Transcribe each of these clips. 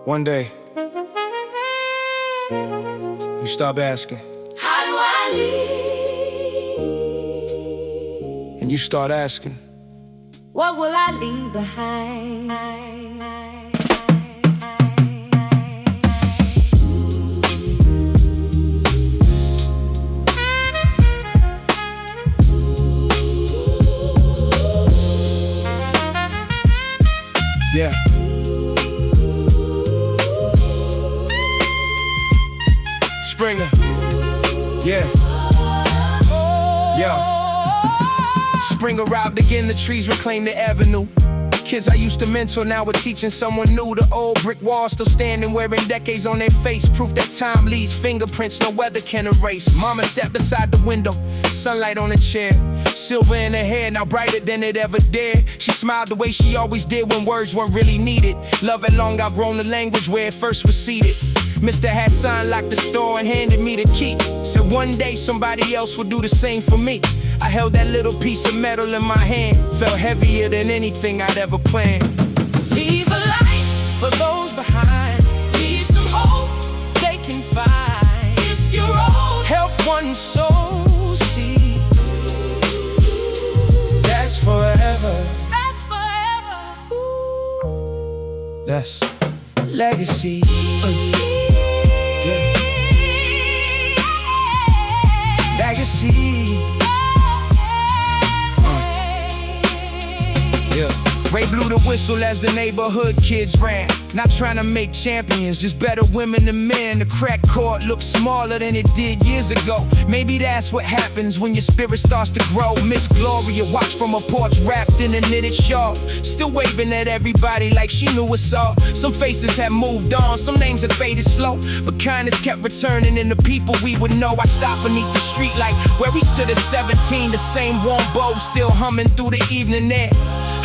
One day, you stop asking, how do I live? and you start asking, what will I leave behind? yeah. Springer, yeah. Yo. Spring arrived again, the trees reclaim the avenue. Kids I used to mentor, now we're teaching someone new. The old brick wall still standing, wearing decades on their face. Proof that time leaves fingerprints no weather can erase. Mama sat beside the window, sunlight on a chair. Silver in her hair, now brighter than it ever dared. She smiled the way she always did when words weren't really needed. Love had long outgrown the language where it first was seated. Mr. Hassan locked the store and handed me the key. Said one day somebody else would do the same for me. I held that little piece of metal in my hand. Felt heavier than anything I'd ever planned. Leave a light For those behind, leave some hope they can find. if you're old. Help one soul see. That's forever. That's forever. That's legacy. Yeah. Legacy. Yeah. Ray blew the whistle as the neighborhood kids ran. Not trying to make champions, just better women than men. The crack court looks smaller than it did years ago. Maybe that's what happens when your spirit starts to grow. Miss Gloria watched from a porch wrapped in a knitted shawl, still waving at everybody like she knew us all. Some faces had moved on, some names had faded slow, but kindness kept returning in the people we would know. I stopped beneath the streetlight where we stood at 17, the same warm bow still humming through the evening air.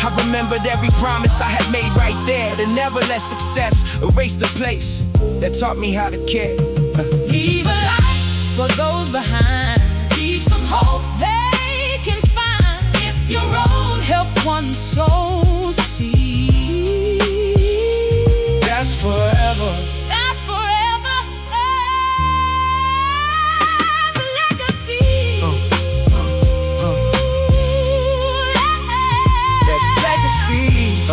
I remembered every promise I had made right there, to never let success erase the place that taught me how to care. Leave a light for those behind. Leave some hope they can find. If you're old, help one soul see. That's forever. That's forever. That's a legacy. That's legacy.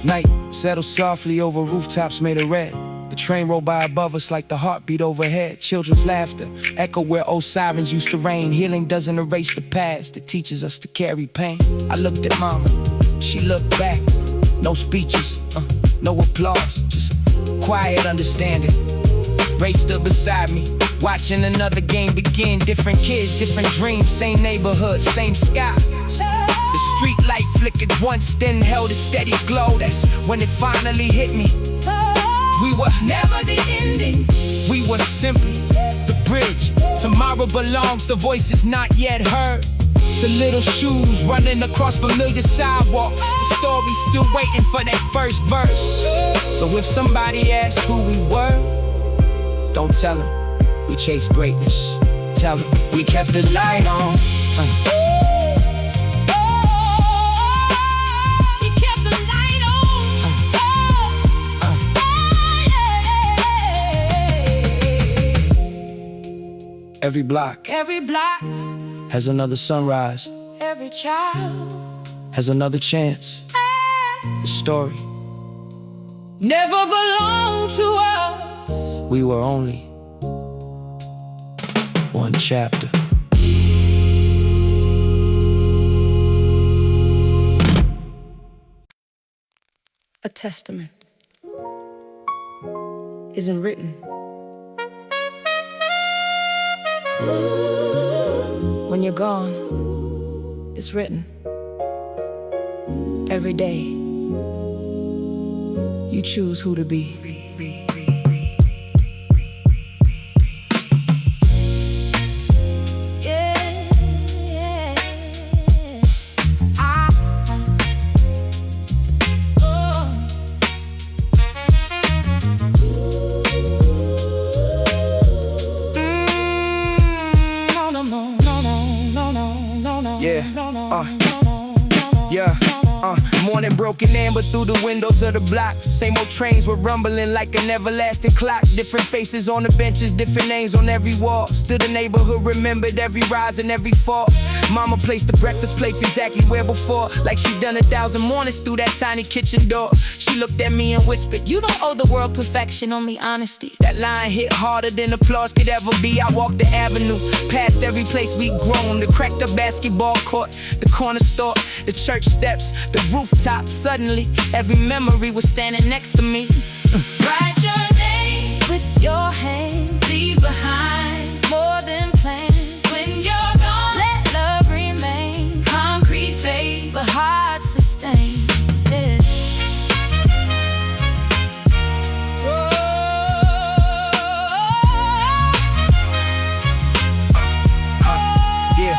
Night settled softly over rooftops made of red. The train rolled by above us like the heartbeat overhead. Children's laughter echo where old sirens used to reign. Healing doesn't erase the past, it teaches us to carry pain. I looked at mama, she looked back. No speeches, no applause, just quiet understanding. Ray stood beside me, watching another game begin. Different kids, different dreams, same neighborhood, same sky. The street light flickered once, then held a steady glow. That's when it finally hit me. We were Never the ending. we were simply the bridge. Tomorrow belongs to voices not yet heard, to little shoes running across familiar sidewalks. The story's still waiting for that first verse. So if somebody asks who we were, don't tell them we chased greatness. Tell them we kept the light on. You kept the light on. Every block Every block, has another sunrise, every child has another chance. The story, never belonged to us. we were only one chapter. A testament isn't written. When you're gone, it's written. Every day, you choose who to be. Yeah, yeah. Morning broken amber through the windows of the block. Same old trains were rumbling like an everlasting clock. Different faces on the benches, different names on every wall. Still the neighborhood remembered every rise and every fall. Mama placed the breakfast plates exactly where before, like she done 1,000 mornings through that tiny kitchen door. She looked at me and whispered, "You don't owe the world perfection, only honesty." That line hit harder than applause could ever be. I walked the avenue, past every place we'd grown. The cracked up basketball court, the corner store, the church steps, the rooftop. Suddenly, every memory was standing next to me. Write your name with your hand. Leave behind more than plans. When you're gone, let love remain. Concrete fade, but heart sustain. Yeah.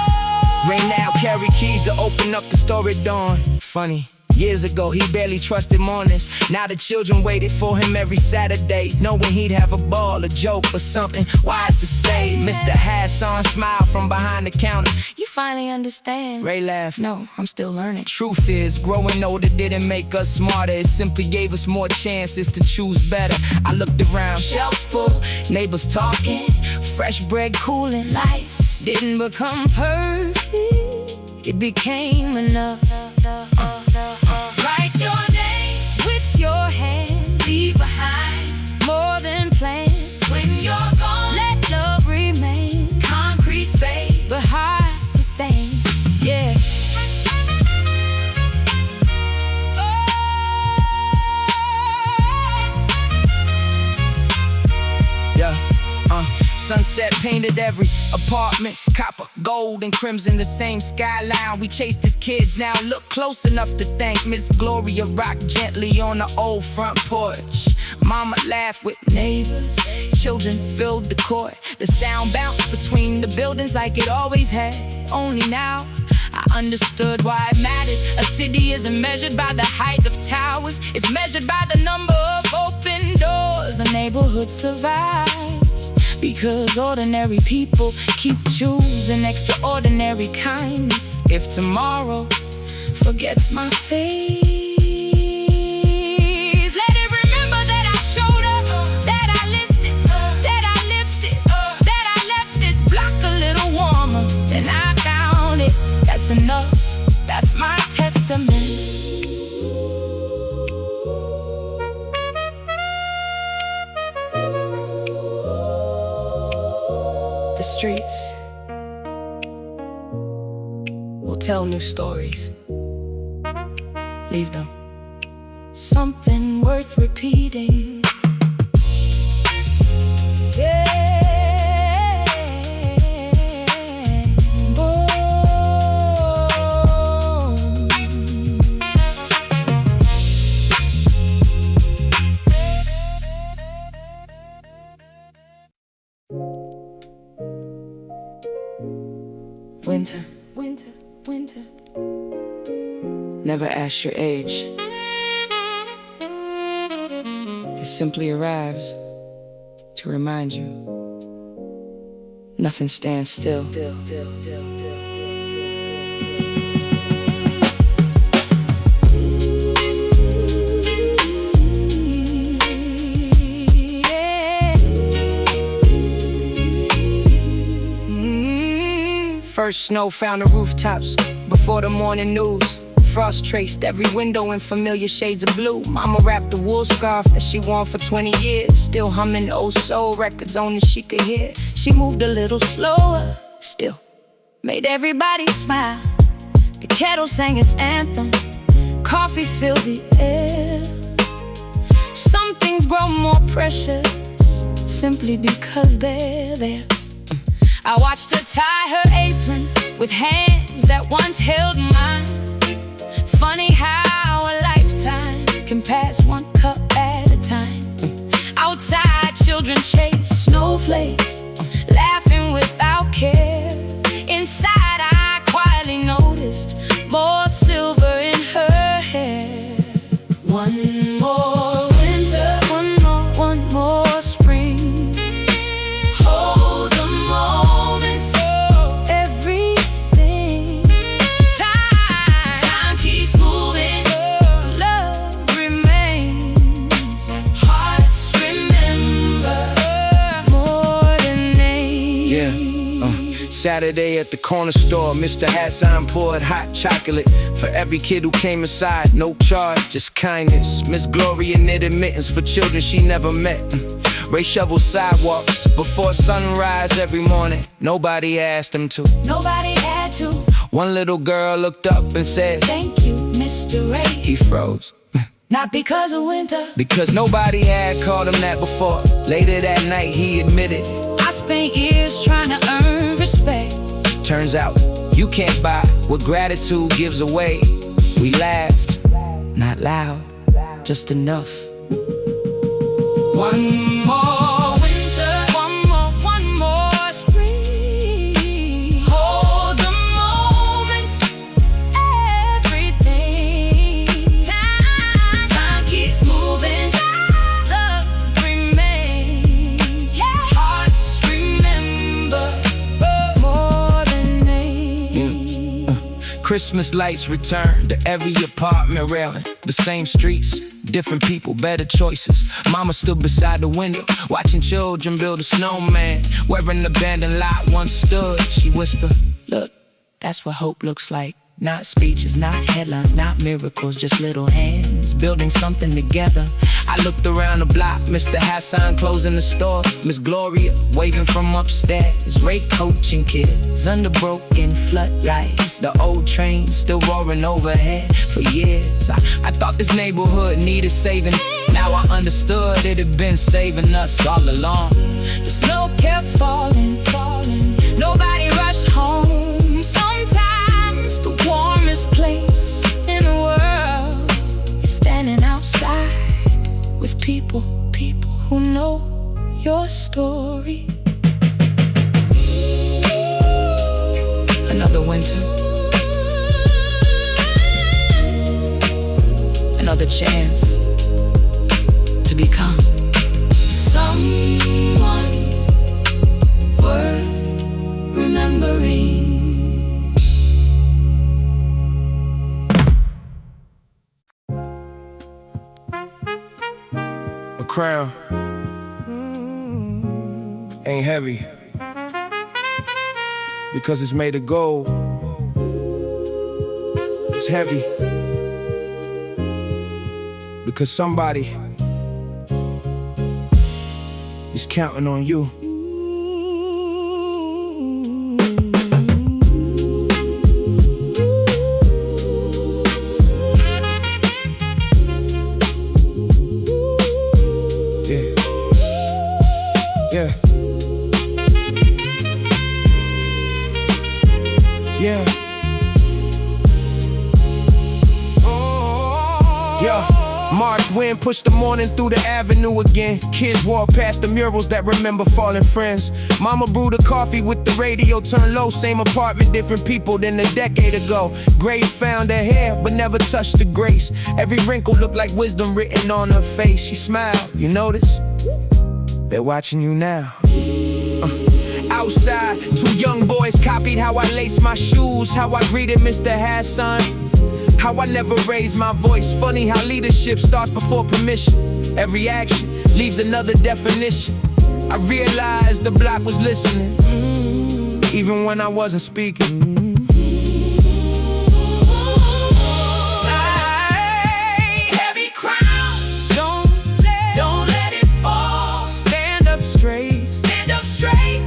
Rain now, carry keys to open up the store at dawn. Funny, years ago he barely trusted mornings. Now the children waited for him every Saturday, knowing he'd have a ball, a joke, or something wise to say. Mr. Hassan smiled from behind the counter. "You finally understand." Ray laughed. "No, I'm still learning." Truth is, growing older didn't make us smarter. It simply gave us more chances to choose better. I looked around, shelves full, neighbors talking, fresh bread cooling. Life didn't become perfect, it became enough. Write your name with your hand. Leave behind more than plans. When you're gone, let love remain. Concrete fade, but heart sustain. Yeah. Sunset painted every apartment, copper, gold, and crimson, the same skyline. We chased as kids, now look close enough to thank Miss Gloria rock gently on the old front porch. Mama laughed with neighbors, children filled the court. The sound bounced between the buildings like it always had. Only now I understood why it mattered. A city isn't measured by the height of towers, it's measured by the number of open doors. A neighborhood survives because ordinary people keep choosing extraordinary kindness. If tomorrow forgets my face, let it remember that I showed up, that I listened, that I lifted, that I left this block a little warmer than I found it. That's enough, that's my testament. The streets will tell new stories. Leave them something worth repeating. Yeah. Winter, winter, winter. Never ask your age. It simply arrives to remind you nothing stands still. First snow found the rooftops before the morning news. Frost traced every window in familiar shades of blue. Mama wrapped a wool scarf that she worn for 20 years, still humming old soul records only she could hear. She moved a little slower, still made everybody smile. The kettle sang its anthem, coffee filled the air. Some things grow more precious simply because they're there. I watched her tie her apron with hands that once held mine. Funny how a lifetime can pass one cup at a time. Outside, children chase snowflakes, laughing without care. Inside, I quietly noticed more silver in her hair. One more winter, one more spring. Hold the moments, everything. Time keeps moving Saturday at the corner store, Mr. Hassan poured hot chocolate for every kid who came inside. No charge, just kindness. Miss Gloria knitted mittens for children she never met. Ray shoveled sidewalks before sunrise every morning. Nobody asked him to. Nobody had to. One little girl looked up and said, "Thank you, Mr. Ray." He froze. Not because of winter, Because nobody had called him that before. Later that night he admitted, I spent years trying to earn respect. turns out you can't buy what gratitude gives away. We laughed, not loud, just enough. One more winter, one more spring. Hold the moments, everything. Time keeps moving, love remains. Hearts remember more than names. Christmas lights return to every apartment railing. The same streets, different people, better choices. Mama stood beside the window, watching children build a snowman. Where an abandoned lot once stood, she whispered, "Look, that's what hope looks like. Not speeches, not headlines, not miracles, just little hands building something together." I looked around the block, Mr. Hassan closing the store, Miss Gloria waving from upstairs, Ray coaching kids under broken floodlights. The old train still roaring overhead. For years I thought this neighborhood needed saving. Now I understood it had been saving us all along. The snow kept falling. Nobody rushed home. Sometimes the warmest place in the world is standing outside with people who know your story. Another winter, another chance to become someone worth remembering. a crown. Ain't heavy because it's made of gold. It's heavy because somebody is counting on you. March wind pushed the morning through the avenue again. Kids walk past the murals that remember fallen friends. Mama brewed a coffee with the radio turned low. Same apartment, different people than a decade ago. Grave found her hair, but never touched the grace. Every wrinkle looked like wisdom written on her face. She smiled, you notice? They're watching you now. Outside, two young boys copied how I laced my shoes, how I greeted Mr. Hassan, how I never raised my voice. Funny how leadership starts before permission. Every action leaves another definition. I realized the block was listening, even when I wasn't speaking. Heavy crown, don't let it fall. Stand up straight, Stand up straight,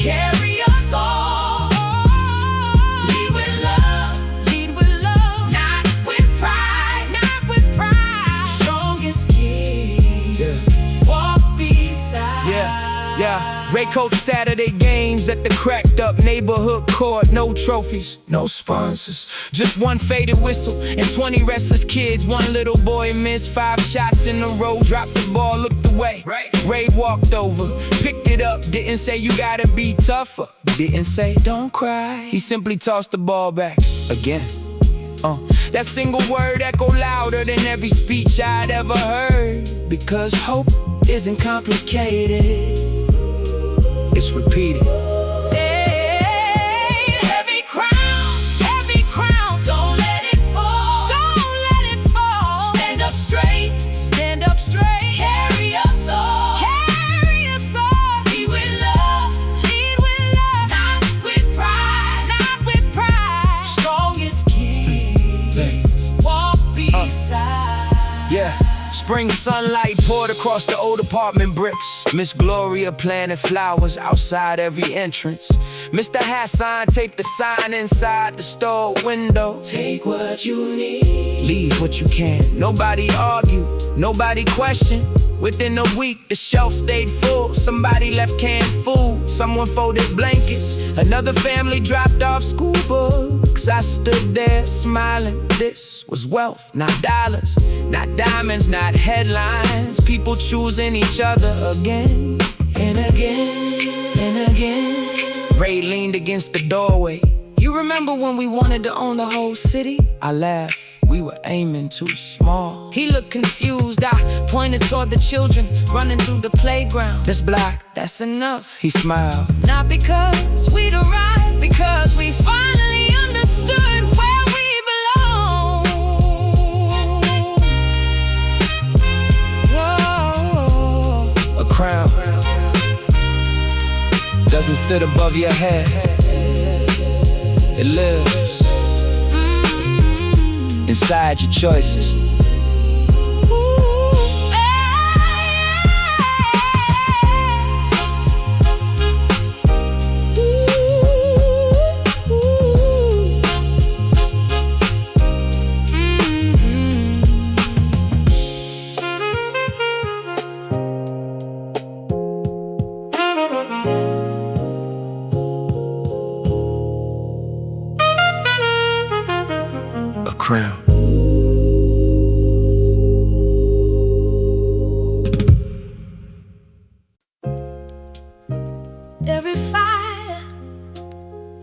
carry us all. Lead with love, not with pride. Strongest kids, walk beside. Yeah. Ray coach Saturday games at the cracked up neighborhood court. No trophies, no sponsors, just one faded whistle and 20 restless kids. One little boy missed 5 shots in a row, dropped the ball, looked away. Ray walked over, picked it up, didn't say you gotta be tougher, didn't say don't cry. He simply tossed the ball back again. That single word echoed louder than every speech I'd ever heard. Because hope isn't complicated, it's repeated. Heavy crown, don't let it fall. Stand up straight, carry us all. Lead with love, Spring sunlight poured across the old apartment bricks. Miss Gloria planted flowers outside every entrance. Mr. Hassan taped the sign inside the store window. Take what you need, leave what you can. Nobody argued, nobody questioned. Within a week, the shelf stayed full. Somebody left canned food, someone folded blankets. Another family dropped off school books. I stood there smiling. This was wealth, not dollars, not diamonds, not headlines. People choosing each other again and again and again. Ray leaned against the doorway. You remember when we wanted to own the whole city? I laughed. We were aiming too small. He looked confused. I pointed toward the children running through the playground. This block, that's enough. He smiled. Not because we'd arrived, because we finally understood where we belong. Whoa. A crown doesn't sit above your head. It lives inside your choices. A crown. Every fire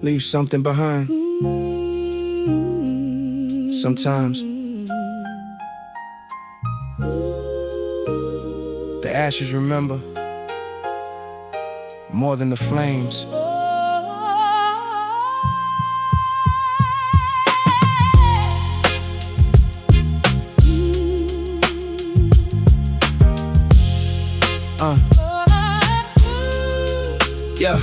Leave something behind. Sometimes the ashes remember more than the flames. Yeah.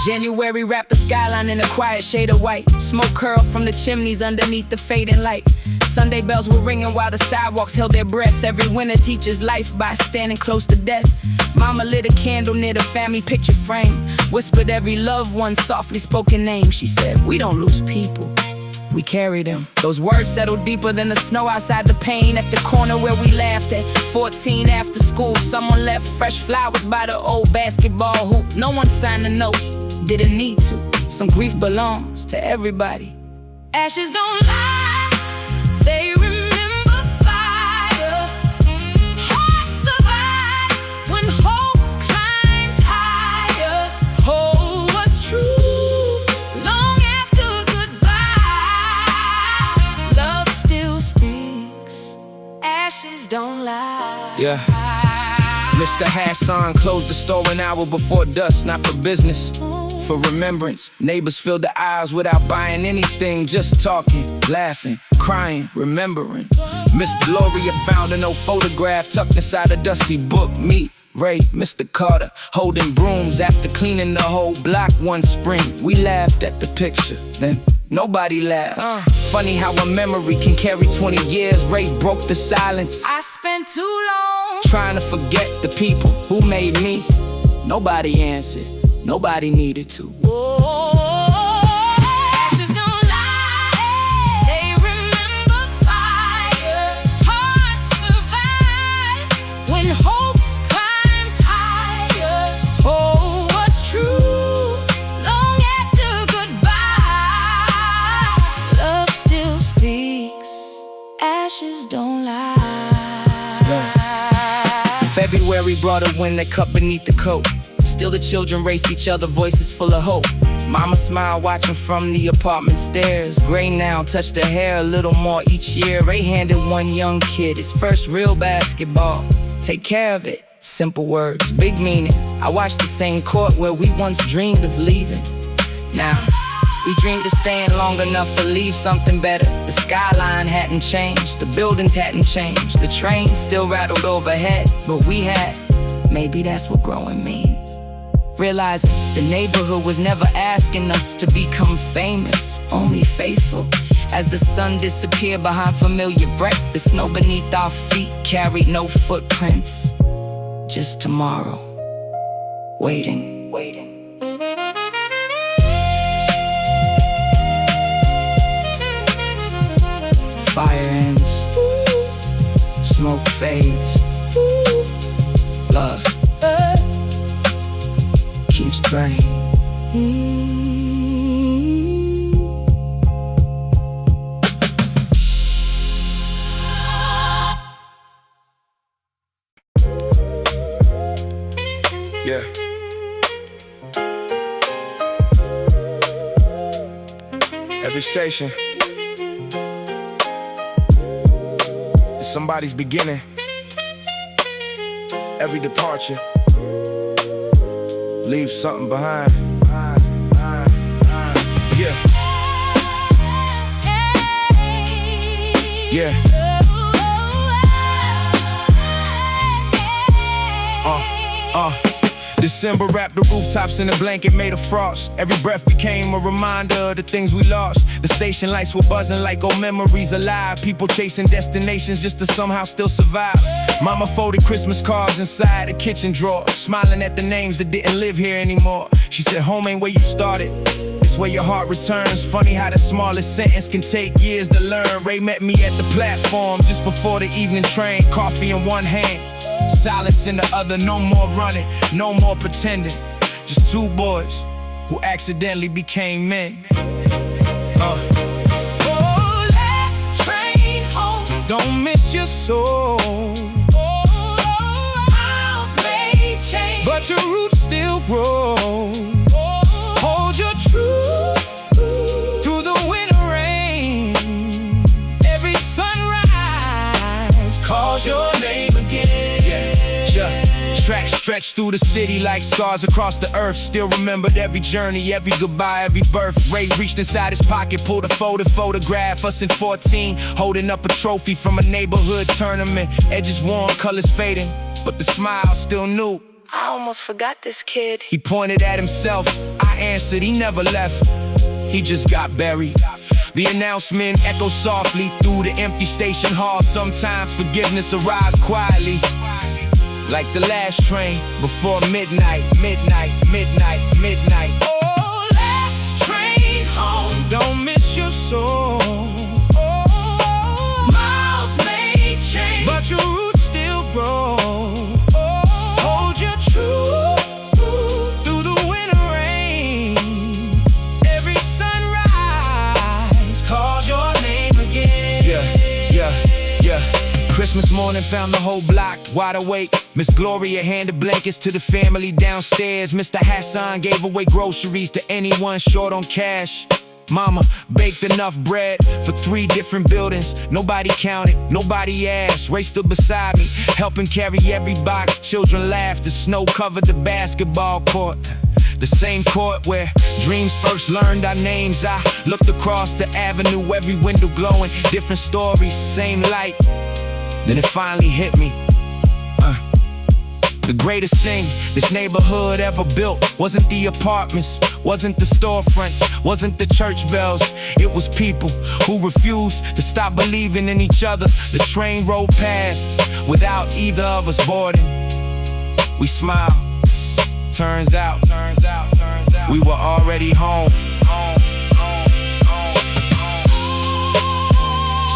January wrapped the skyline in a quiet shade of white. Smoke curled from the chimneys underneath the fading light. Sunday bells were ringing while the sidewalks held their breath. Every winter teaches life by standing close to death. Mama lit a candle near the family picture frame. Whispered every loved one's softly spoken name. She said, we don't lose people, we carry them. Those words settled deeper than the snow outside the pane. At the corner where we laughed at 14 after school, someone left fresh flowers by the old basketball hoop. No one signed a note, didn't need to. Some grief belongs to everybody. Ashes don't lie, they remember fire. Hearts survive when hope climbs higher. Hold what's true long after goodbye. Love still speaks, ashes don't lie. Yeah. Mr. Hassan closed the store an hour before dusk, not for business, for remembrance. Neighbors filled the aisles without buying anything, just talking, laughing, crying, remembering. Miss Gloria found an old photograph tucked inside a dusty book. Me, Ray, Mr. Carter, holding brooms after cleaning the whole block one spring. We laughed at the picture, then nobody laughed. Funny how a memory can carry 20 years. Ray broke the silence. I spent too long trying to forget the people who made me. Nobody answered, nobody needed to. Ashes don't lie, they remember fire. Hearts survive when hope climbs higher. Oh, what's true long after goodbye. Love still speaks, ashes don't lie. February brought a wind that cut beneath the coat. Still the children raced each other, voices full of hope. Mama smiled watching from the apartment stairs. Gray now touched her hair a little more each year. Ray handed one young kid his first real basketball. Take care of it, simple words, big meaning. I watched the same court where we once dreamed of leaving. Now, we dreamed of staying long enough to leave something better. The skyline hadn't changed, the buildings hadn't changed. The train still rattled overhead, but we had. Maybe that's what growing means. Realizing the neighborhood was never asking us to become famous, only faithful. as the sun disappeared behind familiar breath. The snow beneath our feet carried no footprints, just tomorrow, waiting. Fire ends, smoke fades, love keeps burning. Yeah. Every station is somebody's beginning. Every departure leaves something behind. Yeah. Yeah. December wrapped the rooftops in a blanket made of frost. Every breath became a reminder of the things we lost. The station lights were buzzing like old memories alive. People chasing destinations just to somehow still survive. Mama folded Christmas cards inside a kitchen drawer, smiling at the names that didn't live here anymore. She said, home ain't where you started, it's where your heart returns. Funny how the smallest sentence can take years to learn. Ray met me at the platform just before the evening train. Coffee in one hand, silence in the other. No more running, no more pretending. Just two boys who accidentally became men. Oh, last train home, don't miss your soul. Miles may change, but your roots still grow. Hold your truth through the winter rain. Every sunrise calls your name again. Tracks stretched through the city like scars across the earth. Still remembered every journey, every goodbye, every birth. Ray reached inside his pocket, pulled a folded photograph. Us in 14, holding up a trophy from a neighborhood tournament. Edges worn, colors fading, but the smile still new. I almost forgot this kid. He pointed at himself, I answered, he never left. He just got buried. The announcement echoed softly through the empty station hall. Sometimes forgiveness arrives quietly, like the last train before midnight. Oh, last train home, don't miss your soul. Miles may change, but your roots still grow. Hold your truth through the winter rain. Every sunrise calls your name again. Yeah. Christmas morning found the whole block wide awake. Miss Gloria handed blankets to the family downstairs. Mr. Hassan gave away groceries to anyone short on cash. Mama baked enough bread for 3 different buildings. Nobody counted, nobody asked. Ray stood beside me, helping carry every box. Children laughed, the snow covered the basketball court. The same court where dreams first learned our names. I looked across the avenue, every window glowing. Different stories, same light. Then it finally hit me. The greatest thing this neighborhood ever built wasn't the apartments, wasn't the storefronts, wasn't the church bells. It was people who refused to stop believing in each other. The train rolled past without either of us boarding. We smiled. Turns out we were already home.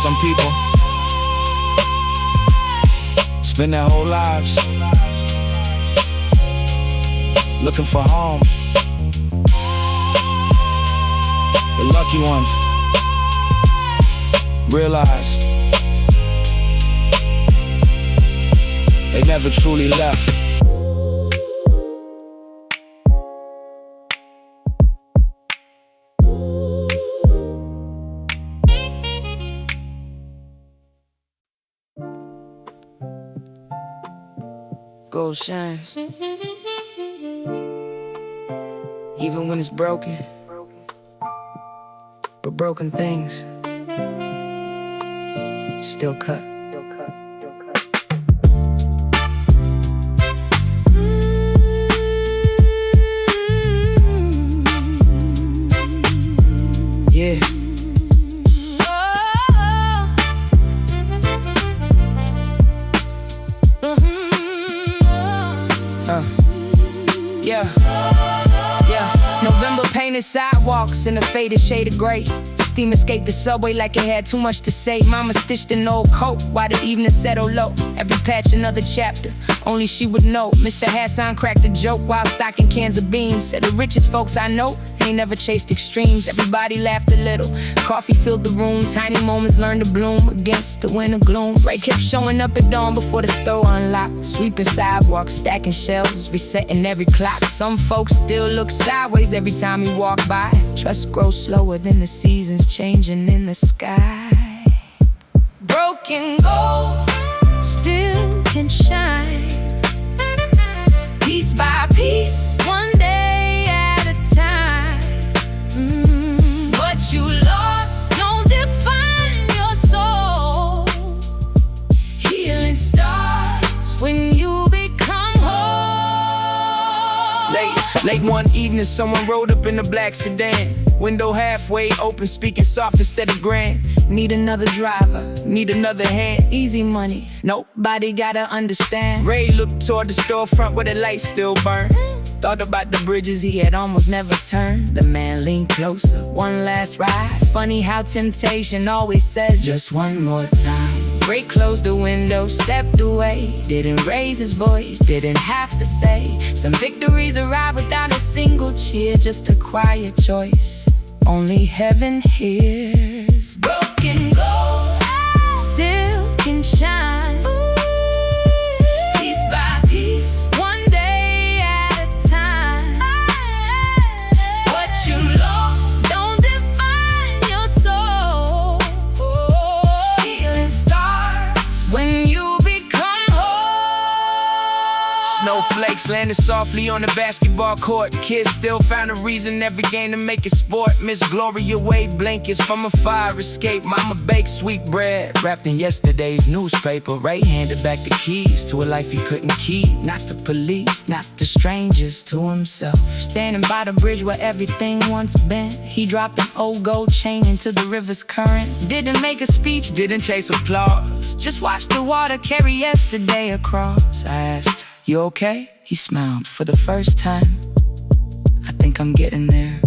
Some people spend their whole lives looking for home. The lucky ones realize they never truly left. Gold shines, even when it's broken. But broken things still cut. Yeah. sidewalks in a faded shade of gray. Steam escaped the subway like it had too much to say. Mama stitched an old coat while the evening settled low. Every patch another chapter, only she would know. Mr. Hassan cracked a joke while stocking cans of beans. Said the richest folks I know ain't never chased extremes. Everybody laughed a little, coffee filled the room. Tiny moments learned to bloom against the winter gloom. Ray kept showing up at dawn before the store unlocked. Sweeping sidewalks, stacking shelves, resetting every clock. Some folks still look sideways every time you walk by. Trust grows slower than the seasons changing in the sky. Broken gold still can shine, piece by piece, one day at a time. What you lost don't define your soul. Healing starts when you become whole. Late one evening, someone rode up in a black sedan. Window halfway open, speaking soft instead of grand. Need another driver, Need another hand. easy money, nobody gotta understand. Ray looked toward the storefront where the lights still burn. Thought about the bridges he had almost never turned. The man leaned closer, one last ride. Funny how temptation always says just one more time. Ray closed the window, stepped away. Didn't raise his voice, didn't have to say. Some victories arrive without a single cheer, just a quiet choice only heaven hears. Broken gold still can shine, piece by piece, one day at a time. What you lost don't define your soul. Healing starts when you become whole. Snowflakes landed softly on the basketball court. Kids still found a reason every game to make it sport. Miss Gloria waved blankets from a fire escape. Mama baked sweet bread wrapped in yesterday's newspaper. Ray handed back the keys to a life he couldn't keep. Not to police, not to strangers, to himself. Standing by the bridge where everything once been, he dropped an old gold chain into the river's current. Didn't make a speech, Didn't chase applause. just watch the water carry yesterday across. I asked, "You okay?" He smiled for the first time. "I think I'm getting there."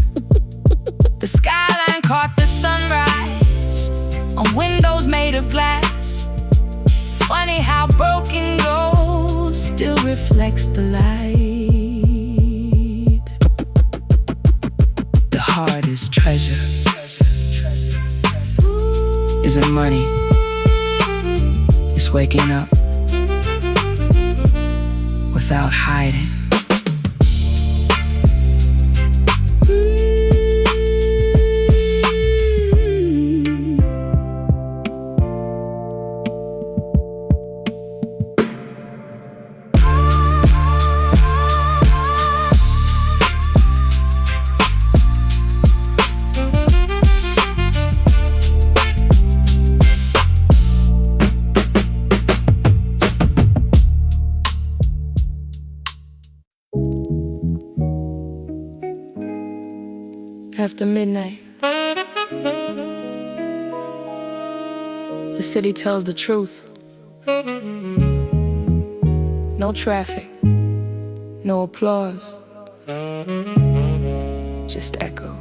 The skyline caught the sunrise on windows made of glass. Funny how broken gold still reflects the light. The hardest treasure isn't money, it's waking up without hiding. After midnight, the city tells the truth. No traffic, no applause, just echoes.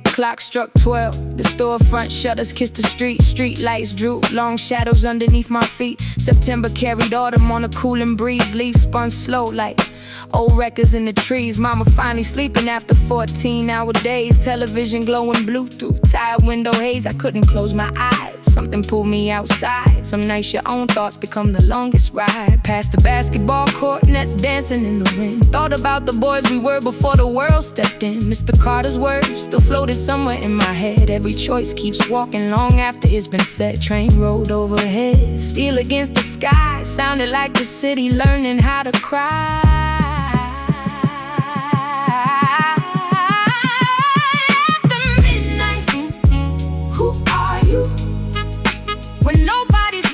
Clock struck 12, the storefront shutters kissed the street. Street lights drew long shadows underneath my feet. September carried autumn on a cooling breeze. Leaves spun slow like old records in the trees. Mama finally sleeping after 14-hour days. Television glowing blue through tired window haze. I couldn't close my eyes, something pulled me outside. Some nights your own thoughts become the longest ride. Past the basketball court, nets dancing in the wind. Thought about the boys we were before the world stepped in. Mr. Carter's words still floated somewhere in my head. Every choice keeps walking long after it's been said. Train rolled overhead, steel against the sky. Sounded like the city learning how to cry. After midnight, who are you? When nobody's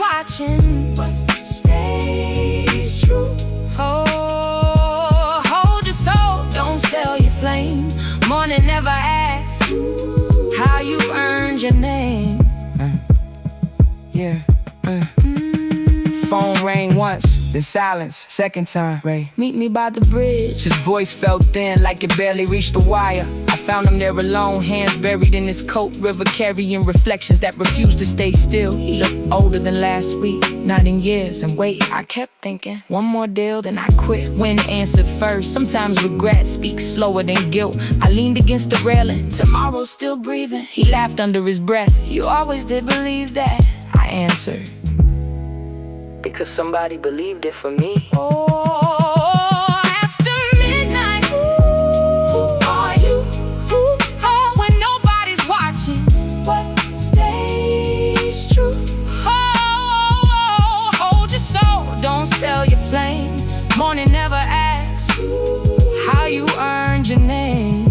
once, then silence, second time. Ray, meet me by the bridge. His voice felt thin, like it barely reached the wire. I found him there alone, hands buried in his coat, river carrying reflections that refused to stay still. He looked older than last week, not in years. And wait, I kept thinking, one more deal, then I quit. Wind answered first, sometimes regret speaks slower than guilt. I leaned against the railing, tomorrow's still breathing. He laughed under his breath, you always did believe that. I answered, because somebody believed it for me. Oh, after midnight, who are you? When nobody's watching, what stays true? Oh, hold your soul, don't sell your flame. Morning never asks how you earned your name.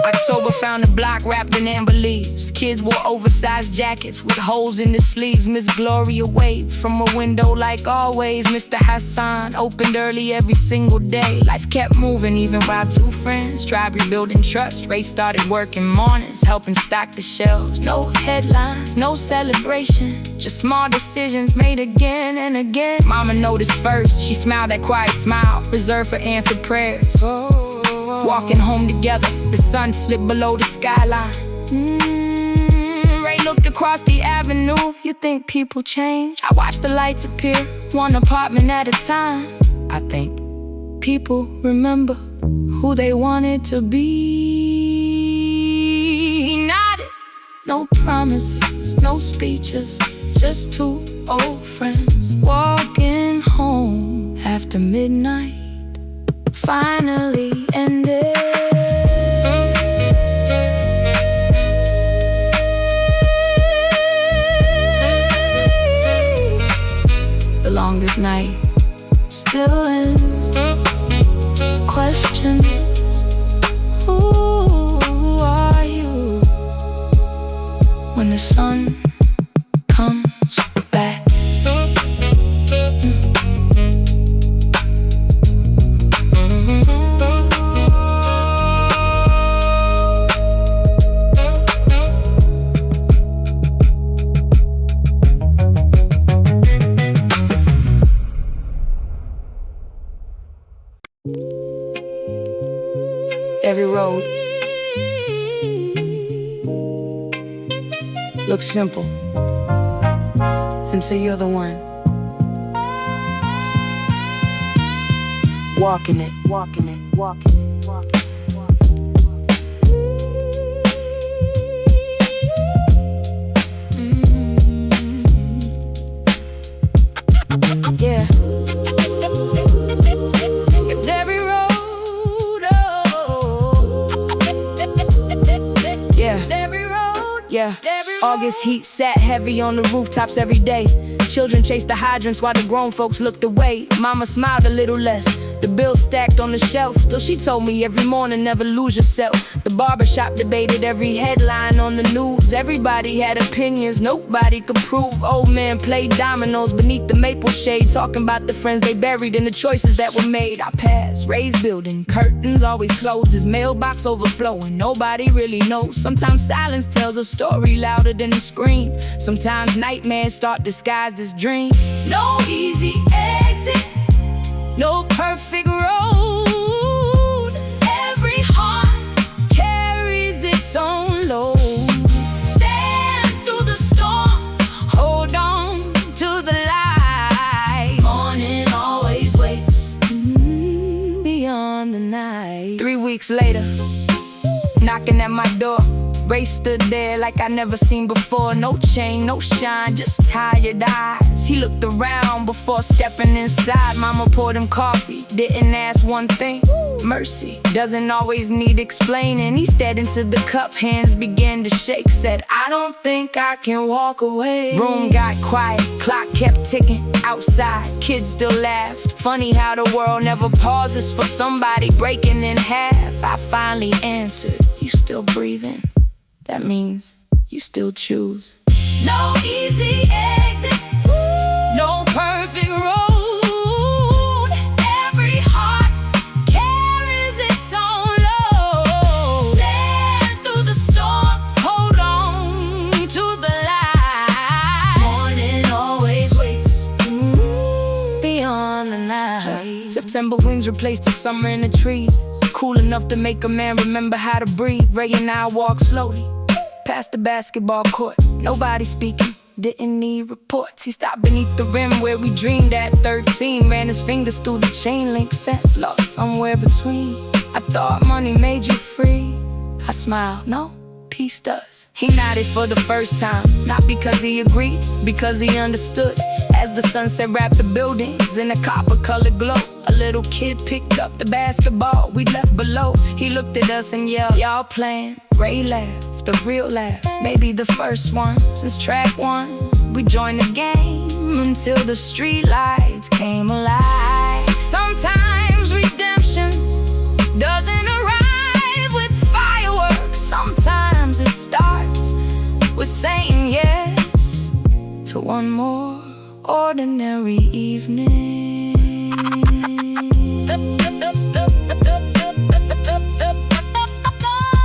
October found the block wrapped in amber leaves. Kids wore oversized jackets with holes in the sleeves. Miss Gloria waved from a window like always. Mr. Hassan opened early every single day. Life kept moving even while two friends tried rebuilding trust. Ray started working mornings, helping stock the shelves. No headlines, no celebration, just small decisions made again and again. Mama noticed first, she smiled that quiet smile reserved for answered prayers. Walking home together, the sun slipped below the skyline. Ray looked across the avenue. You think people change? I watched the lights appear, one apartment at a time. I think people remember who they wanted to be. He nodded. No promises, no speeches, just two old friends walking home after midnight finally ended. The longest night still ends. Questions, who are you? When the sun comes back. Every road looks simple until you're the one walking it, walking it, walking it, walking it, yeah. Yeah, August heat sat heavy on the rooftops every day. Children chased the hydrants while the grown folks looked away. Mama smiled a little less, the bills stacked on the shelf. Still she told me every morning, never lose yourself. The barbershop debated every headline on the news. Everybody had opinions, nobody could prove. Old men played dominoes beneath the maple shade, talking about the friends they buried and the choices that were made. I passed Ray's building, curtains always closed, his mailbox overflowing. Nobody really knows. Sometimes silence tells a story louder than a scream. Sometimes nightmares start disguised as dreams. No easy exit, no perfect road. Every heart carries its own load. Stand through the storm, hold on to the light. Morning always waits beyond the night. 3 weeks later, knocking at my door, Ray stood there like I never seen before. No chain, no shine, just tired eyes. He looked around before stepping inside. Mama poured him coffee, didn't ask one thing. Mercy doesn't always need explaining. He stared into the cup, hands began to shake. Said, I don't think I can walk away. Room got quiet, clock kept ticking. Outside, kids still laughed. Funny how the world never pauses for somebody breaking in half. I finally answered, you still breathing? That means you still choose. No easy exit, no perfect road. Every heart carries its own load. Stand through the storm, hold on to the light. September winds replaced the summer in the trees. Cool enough to make a man remember how to breathe. Ray and I walked slowly past the basketball court. Nobody speaking, didn't need reports. He stopped beneath the rim where we dreamed at 13. Ran his fingers through the chain link fence, lost somewhere between. I thought money made you free. I smiled, no, peace does. He nodded for the first time, not because he agreed, because he understood. As the sunset wrapped the buildings in a copper-colored glow, a little kid picked up the basketball we left below. He looked at us and yelled, "Y'all playing?" Ray laughed, a real laugh, maybe the first one since track one. We joined the game until the street lights came alive. Sometimes redemption doesn't arrive with fireworks. Sometimes it starts with saying yes to one more ordinary evening.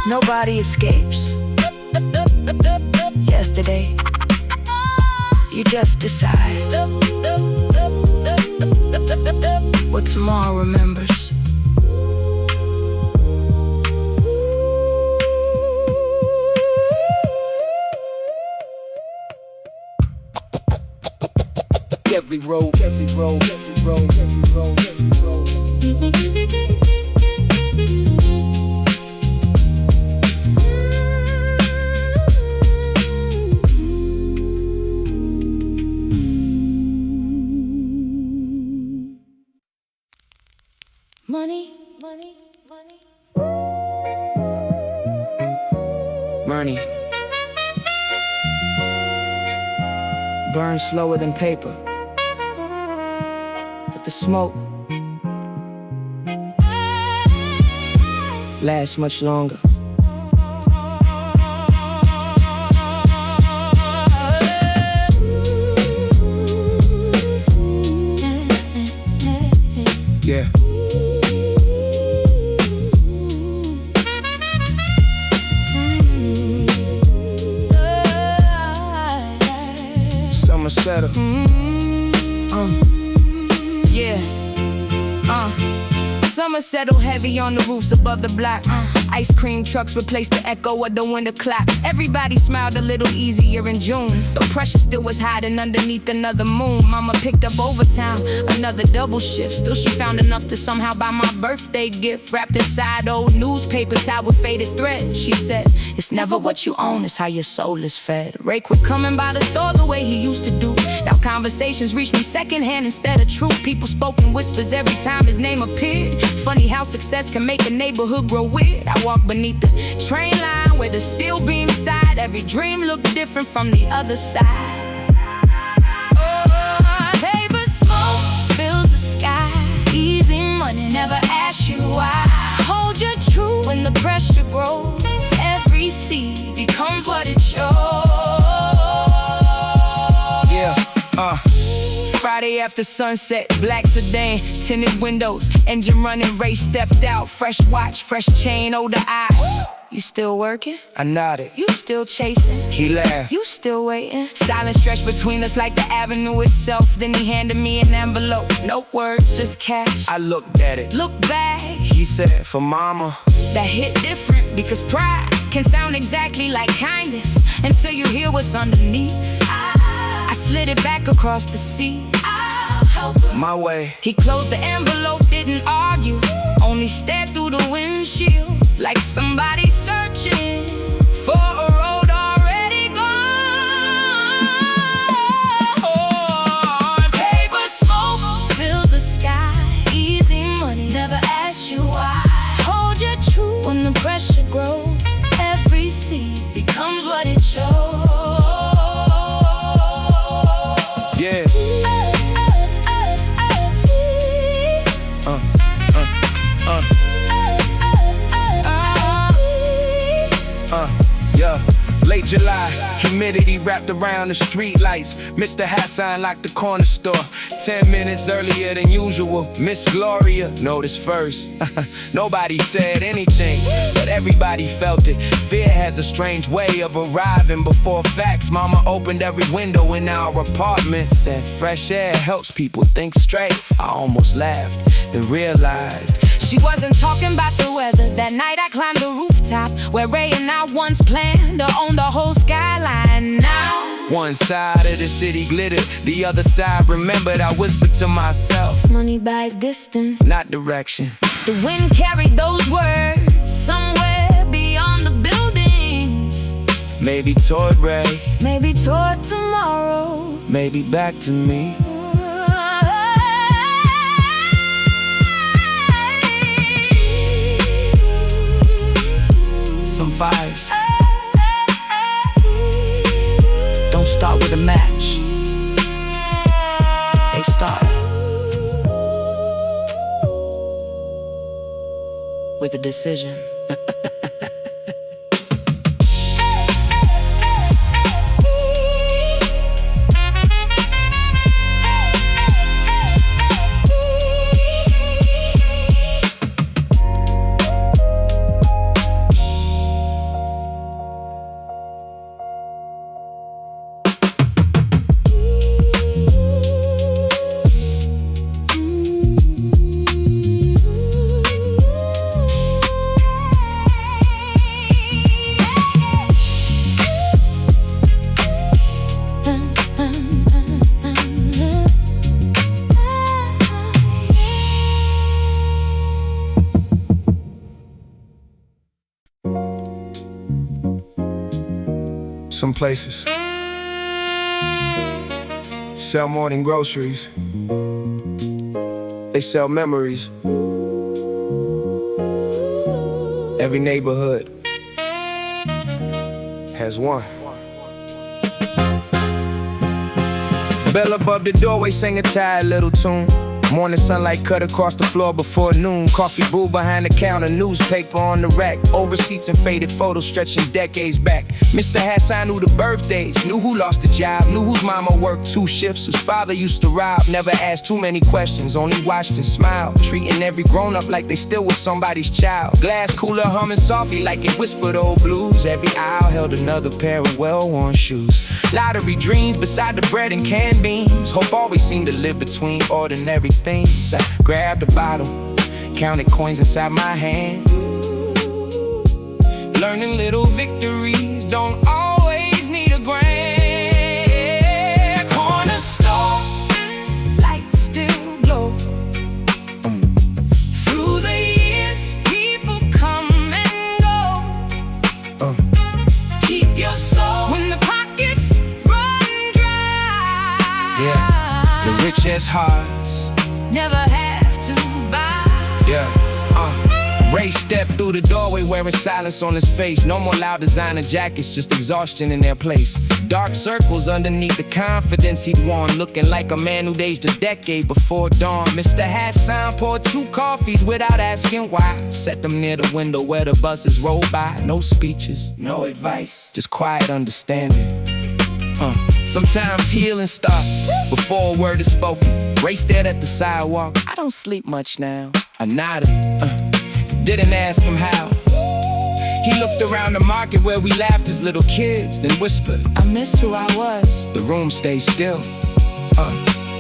Nobody escapes yesterday. You just decide what tomorrow remembers. Every road, every road, every road, every road, every road. Money, money, money. Money burns slower than paper, but the smoke lasts much longer. Yeah. Summer settle. Summer settle heavy on the roofs above the block. Ice cream trucks replaced the echo of the winter clock. Everybody smiled a little easier in June. The pressure still was hiding underneath another moon. Mama picked up overtime, another double shift. Still she found enough to somehow buy my birthday gift. Wrapped inside old newspaper tied with faded thread. She said, "It's never what you own, it's how your soul is fed." Ray quit coming by the store the way he used to do. Now conversations reach me secondhand instead of truth. People spoke in whispers every time his name appeared. Funny how success can make a neighborhood grow weird. I walk beneath the train line where the steel beams side. Every dream looked different from the other side. Oh, paper smoke fills the sky. Easy money, never ask you why. Hold your truth when the pressure grows. Every seed becomes what it shows. Yeah, Friday after sunset, black sedan, tinted windows, engine running, Ray stepped out. Fresh watch, fresh chain, older eyes. You still working? I nodded. You still chasing? He laughed. You still waiting? Silence stretched between us like the avenue itself. Then he handed me an envelope. No words, just cash. I looked at it. Look back. He said, "For mama." That hit different because pride can sound exactly like kindness until you hear what's underneath. I slid it back across the sea. I'll help her. My way. He closed the envelope, didn't argue, only stared through the windshield like somebody searching for a road already gone. Paper smoke fills the sky. Easy money, never ask you why. Hold your truth when the pressure grows. Every seed becomes what it shows. Yeah. Yeah. Late July, he humidity wrapped around the street lights. Mr. Hassan locked the corner store 10 minutes earlier than usual. Miss Gloria noticed first. Nobody said anything, but everybody felt it. Fear has a strange way of arriving before facts. Mama opened every window in our apartment, said fresh air helps people think straight. I almost laughed, then realized she wasn't talking about the weather. That night I climbed the rooftop where Ray and I once planned to own the whole skyline. Now one side of the city glittered, the other side remembered. I whispered to myself, money buys distance, not direction. The wind carried those words somewhere beyond the buildings. Maybe toward Ray, maybe toward tomorrow, maybe back to me. Some fires don't start with a match, they start with a decision. Some places sell more than groceries. They sell memories. Every neighborhood has one. Bell above the doorway sang a tired little tune. Morning sunlight cut across the floor before noon. Coffee brewed behind the counter, newspaper on the rack. Old receipts and faded photos stretching decades back. Mr. Hassan knew the birthdays, knew who lost the job, knew whose mama worked 2 shifts, whose father used to rob. Never asked too many questions, only watched and smiled, treating every grown-up like they still was somebody's child. Glass cooler humming softly like it whispered old blues. Every aisle held another pair of well-worn shoes. Lottery dreams beside the bread and canned beans. Hope always seemed to live between ordinary things. I grabbed a bottle, counted coins inside my hand. Learning little victories don't always need a grand. Corner store, lights still glow. Through the years, people come and go. Keep your soul when the pockets run dry. Yeah, the richest hearts never have to buy. Yeah, Ray stepped through the doorway wearing silence on his face. No more loud designer jackets, just exhaustion in their place. Dark circles underneath the confidence he'd worn, looking like a man who'd aged a decade before dawn. Mr. Hassan poured 2 coffees without asking why. Set them near the window where the buses roll by. No speeches, no advice, just quiet understanding. Sometimes healing starts before a word is spoken. Ray stared at the sidewalk. I don't sleep much now. I nodded, didn't ask him how. He looked around the market where we laughed as little kids, then whispered, I miss who I was. The room stayed still.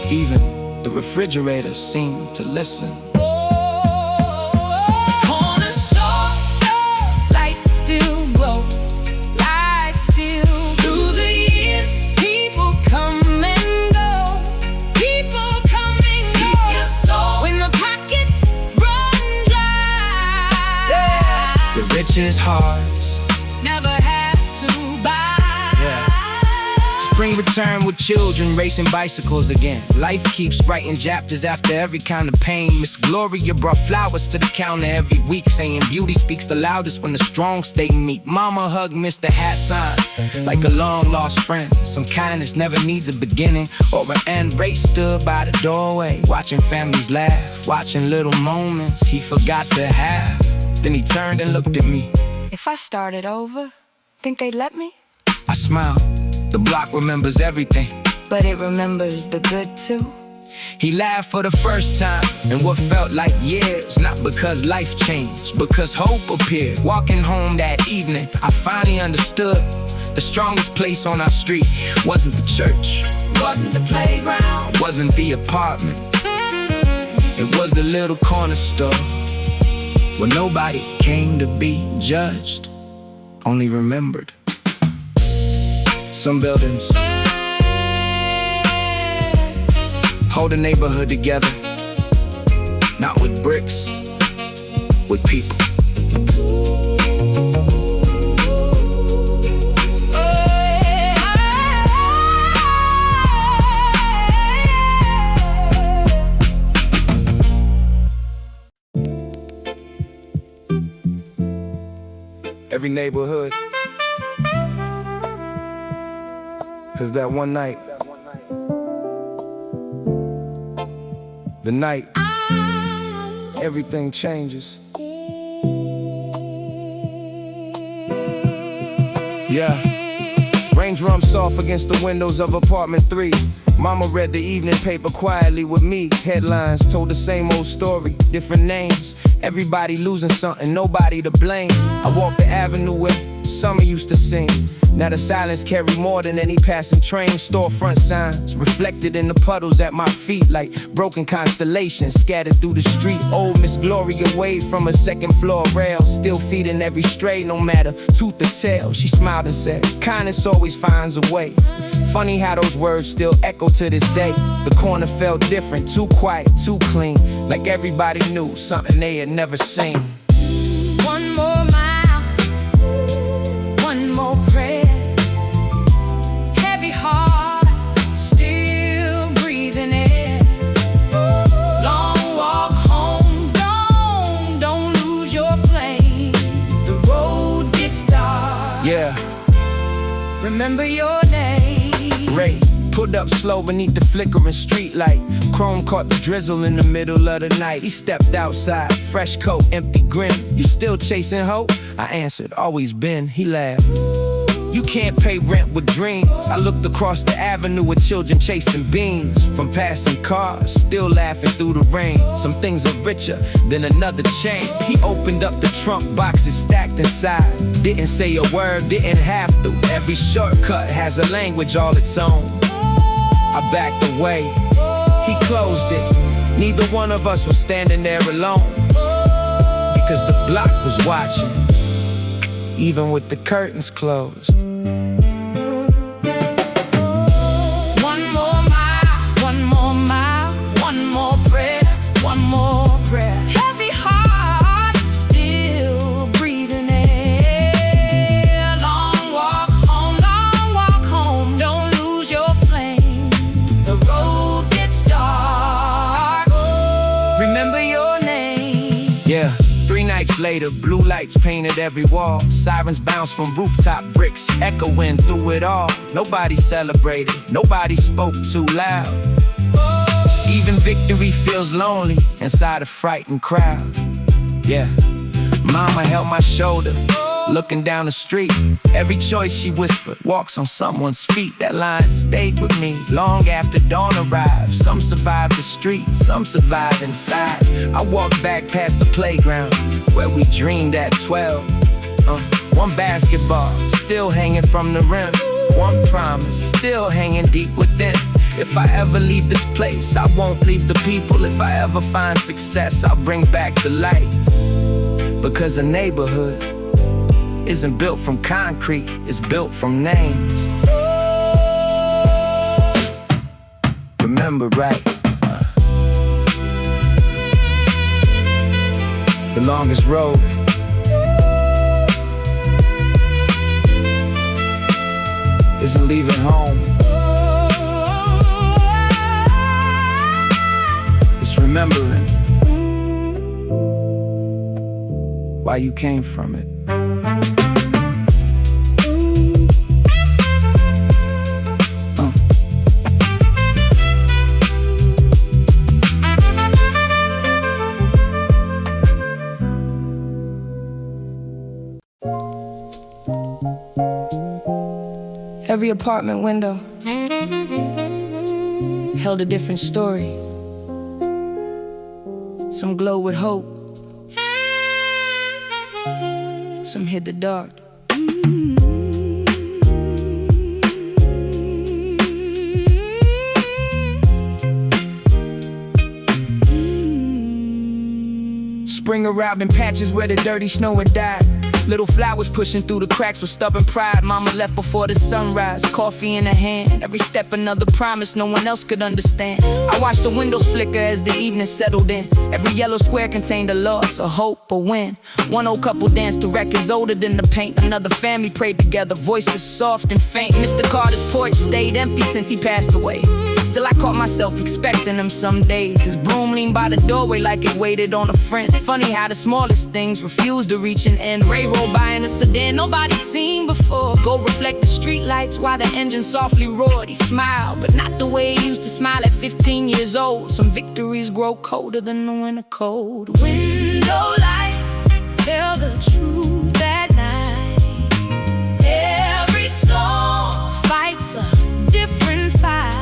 Even the refrigerator seemed to listen. Corner store, lights still glow. Lights still through the years. People come and go. People come and go. Keep your soul when the pockets run dry. Yeah. The richest hearts never have to buy. Yeah. Spring returned with children racing bicycles again. Life keeps writing chapters after every kind of pain. Miss Gloria brought flowers to the counter every week, saying beauty speaks the loudest when the strong stay meek. Mama hugged Mr. Hassan like a long-lost friend. Some kindness never needs a beginning or an end. Ray stood by the doorway, watching families laugh, watching little moments he forgot to have. Then he turned and looked at me. If I started over, think they'd let me? I smiled. The block remembers everything, but it remembers the good too. He laughed for the first time in what felt like years. Not because life changed, because hope appeared. Walking home that evening, I finally understood. The strongest place on our street wasn't the church, Wasn't the playground, wasn't the apartment. It was the little corner store where nobody came to be judged, only remembered. Some buildings hold a neighborhood together, not with bricks, with people. Every neighborhood has that one night. The night everything changes. Yeah. Rain drums soft against the windows of apartment 3. Mama read the evening paper quietly with me. Headlines told the same old story, different names. Everybody losing something, nobody to blame. I walked the avenue where summer used to sing. Now the silence carried more than any passing train. Storefront signs reflected in the puddles at my feet like broken constellations scattered through the street. Old Miss Gloria waved from a second floor rail, still feeding every stray, no matter tooth or tail. She smiled and said, kindness always finds a way. Funny how those words still echo to this day. The corner felt different, too quiet, too clean, like everybody knew something they had never seen. One more mile, one more prayer. Heavy heart, still breathing air. Long walk home, don't lose your flame. The road gets dark. Yeah. Remember your name. Ray pulled up slow beneath the flickering streetlight. Chrome caught the drizzle in the middle of the night. He stepped outside, fresh coat, empty grin. You still chasing hope? I answered, always been. He laughed. You can't pay rent with dreams. I looked across the avenue with children chasing beams from passing cars, still laughing through the rain. Some things are richer than another chain. He opened up the trunk, boxes stacked inside. Didn't say a word, didn't have to. Every shortcut has a language all its own. I backed away, he closed it. Neither one of us was standing there alone, because the block was watching, even with the curtains closed. One more mile, one more mile, one more prayer, one more prayer. Heavy heart, still breathing air. Long walk home, don't lose your flame. The road gets dark. Remember your name. Yeah. 3 nights later, blue lights painted every wall. Sirens bounced from rooftop bricks, echoing through it all. Nobody celebrated, nobody spoke too loud. Even victory feels lonely inside a frightened crowd. Yeah, Mama held my shoulder, looking down the street. Every choice she whispered walks on someone's feet. That line stayed with me long after dawn arrived. Some survived the street, some survived inside. I walked back past the playground where we dreamed at 12. One basketball still hanging from the rim. One promise still hanging deep within. If I ever leave this place, I won't leave the people. If I ever find success, I'll bring back the light. Because a neighborhood isn't built from concrete, it's built from names. Remember right. The longest road isn't leaving home. It's remembering why you came from it. Every apartment window held a different story. Some glowed with hope, some hid the dark. Spring arrived in patches where the dirty snow had died. Little flowers pushing through the cracks with stubborn pride. Mama left before the sunrise, coffee in her hand. Every step another promise no one else could understand. I watched the windows flicker as the evening settled in. Every yellow square contained a loss, a hope, a win. One old couple danced to records older than the paint. Another family prayed together, voices soft and faint. Mr. Carter's porch stayed empty since he passed away. Still I caught myself expecting him some days. His broom leaned by the doorway like it waited on a friend. Funny how the smallest things refuse to reach an end. Ray rolled by in a sedan nobody'd seen before. Go reflect the streetlights while the engine softly roared. He smiled, but not the way he used to smile at 15 years old. Some victories grow colder than the winter cold. Window lights tell the truth at night. Every soul fights a different fight.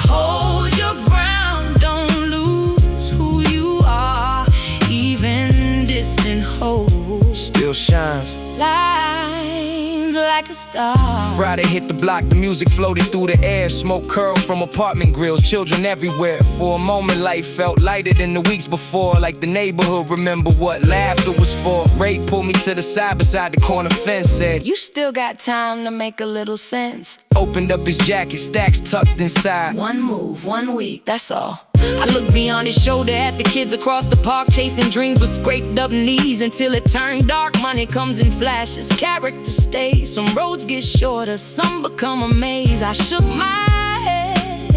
Hold your ground, don't lose who you are. Even distant hope still shines, lines like a star. Friday hit the block, the music floated through the air. Smoke curled from apartment grills, children everywhere. For a moment life felt lighter than the weeks before. Like the neighborhood remember what laughter was for. Ray pulled me to the side beside the corner fence, said, "You still got time to make a little sense." Opened up his jacket, stacks tucked inside. One move, 1 week, that's all. I looked beyond his shoulder at the kids across the park, chasing dreams with scraped up knees until it turned dark. Money comes in flashes, character stays. Some roads get shorter, some become a maze. I shook my head,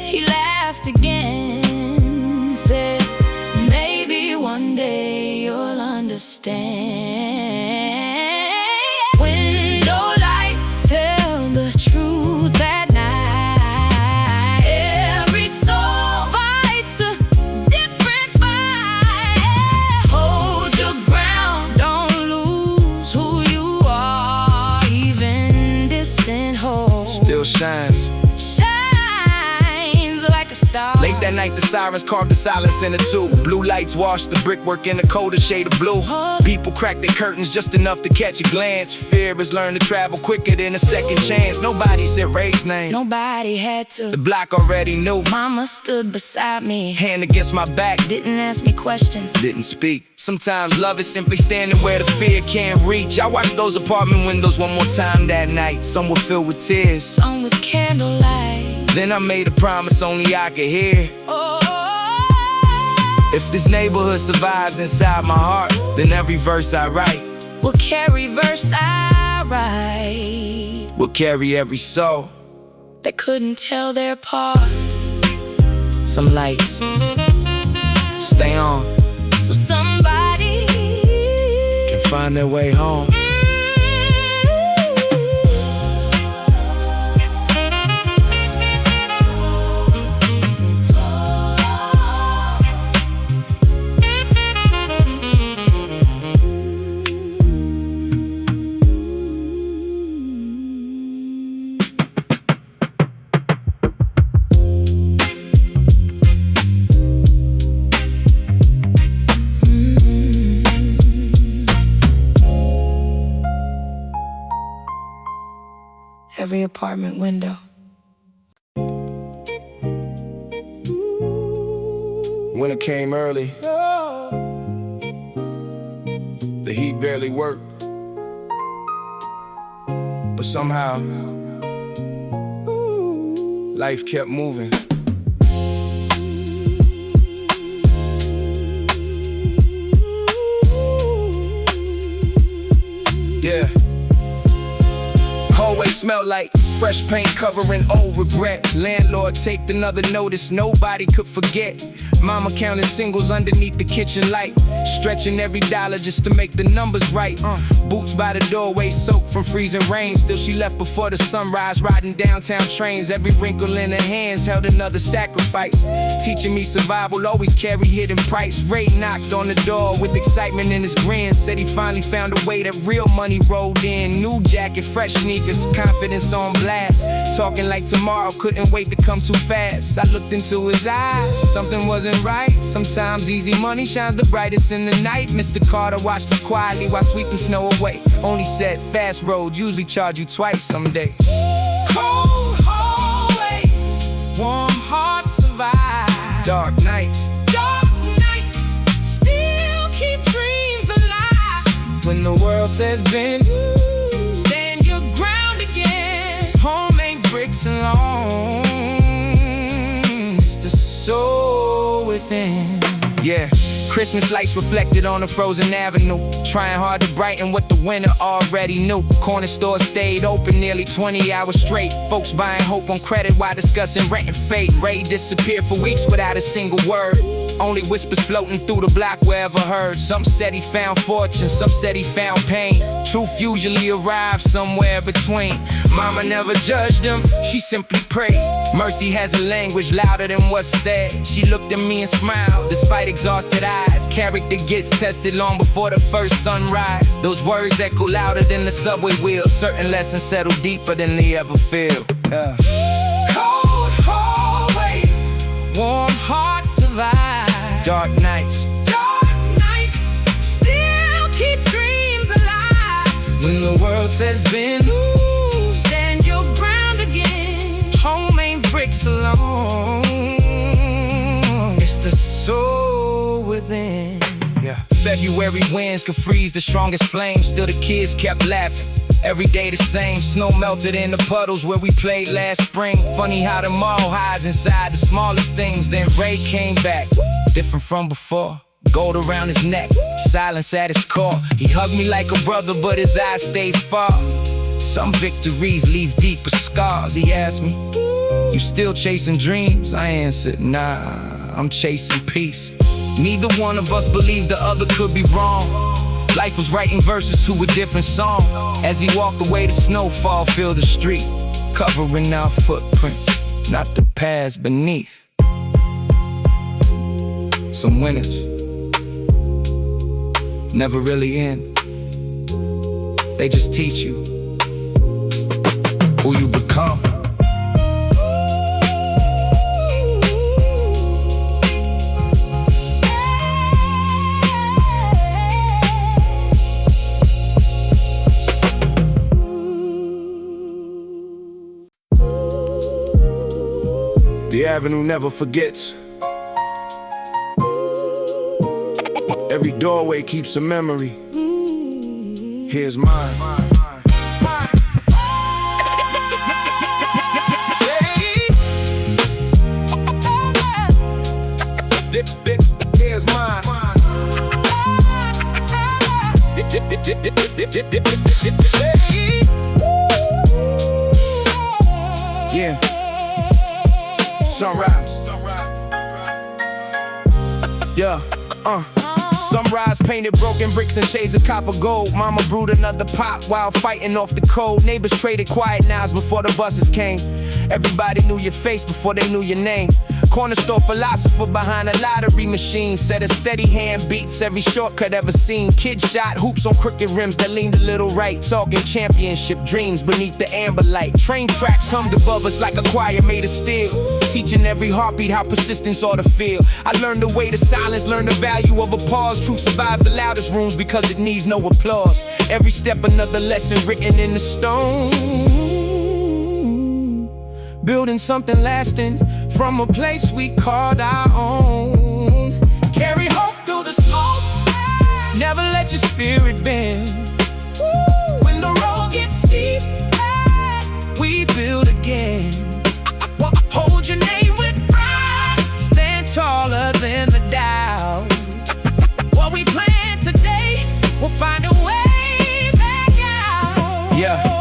he laughed again, said, "Maybe one day you'll understand." Window lights tell the truth at night. Every soul fights a different fight. Hold your ground, don't lose who you are. Even distant hope Still shines, shines like a star. Late that night the sirens carved the silence in the tube. Blue lights washed the brickwork in a colder shade of blue. People cracked their curtains just enough to catch a glance. Fear has learned to travel quicker than a second chance. Nobody said Ray's name, Nobody had to. the block already knew. Mama stood beside me, Hand against my back, didn't ask me questions. didn't speak. Sometimes love is simply standing where the fear can't reach. I watched those apartment windows one more time that night. Some were filled with tears, Some with candlelight. then I made a promise only I could hear. If this neighborhood survives inside my heart, then every verse I write Will carry verse I write will carry every soul. that couldn't tell their part. Some lights, Stay on, so somebody can find their way home. every apartment window. Winter came early, the heat barely worked, but somehow life kept moving. Yeah. Hallway smelled like Fresh paint covering old regret. Landlord take another notice, nobody could forget. Mama counting singles underneath the kitchen light, stretching every dollar just to make the numbers right. Boots by the doorway soaked from freezing rain. Still she left before the sunrise, riding downtown trains. Every wrinkle in her hands held another sacrifice, teaching me survival always carry hidden price. Ray knocked on the door with excitement in his grin, said he finally found a way that real money rolled in. New jacket, fresh sneakers, confidence on blast, talking like tomorrow couldn't wait to come too fast. I looked into his eyes, something wasn't right. Sometimes easy money shines the brightest in the night. Mr. Carter watched us quietly while sweeping snow away. Only said fast roads usually charge you twice someday. Cold hallways, warm hearts survive. Dark nights still keep dreams alive. When the world says bend, stand your ground again. Home ain't bricks alone, it's the soul within. Yeah, Christmas lights reflected on the frozen avenue, trying hard to brighten what the winter already knew. Corner stores stayed open nearly 20 hours straight. Folks buying hope on credit while discussing rent and fate. Ray disappeared for weeks without a single word, only whispers floating through the block wherever heard. Some said he found fortune, some said he found pain. Truth usually arrives somewhere between. Mama never judged him, she simply prayed. Mercy has a language louder than what's said. She looked at me and smiled, despite exhausted eyes. Character gets tested long before the first sunrise. Those words echo louder than the subway wheels. Certain lessons settle deeper than they ever feel. Cold hallways, warm hearts survive. Dark nights still keep dreams alive. When the world says bend, stand your ground again. Home ain't bricks alone, it's the soul within. Yeah. February winds could freeze the strongest flames. Still the kids kept laughing, every day the same. Snow melted in the puddles where we played last spring. Funny how tomorrow hides inside the smallest things. Then Ray came back, different from before. Gold around his neck, silence at his core. He hugged me like a brother, but his eyes stayed far. Some victories leave deeper scars. He asked me, you still chasing dreams? I answered, nah, I'm chasing peace. Neither one of us believed the other could be wrong. Life was writing verses to a different song. As he walked away, the snowfall filled the street, covering our footprints, not the paths beneath. Some winners never really end. They just teach you who you become. The avenue never forgets. Every doorway keeps a memory. Here's mine. Here's mine. Yeah. Sunrise. Yeah. Sunrise painted broken bricks and shades of copper gold. Mama brewed another pot while fighting off the cold. Neighbors traded quiet nows before the buses came. Everybody knew your face before they knew your name. Corner store philosopher behind a lottery machine said a steady hand beats every shortcut ever seen. Kid shot hoops on crooked rims that leaned a little right, talking championship dreams beneath the amber light. Train tracks hummed above us like a choir made of steel, teaching every heartbeat how persistence ought to feel. I learned the way to silence, learned the value of a pause. Truth survives the loudest rooms because it needs no applause. Every step another lesson written in the stone, building something lasting from a place we called our own. Carry hope through the smoke, never let your spirit bend. When the road gets steep, we build again. Hold your name with pride, stand taller than the doubt. What we plan today, we'll find a way back out. Yeah.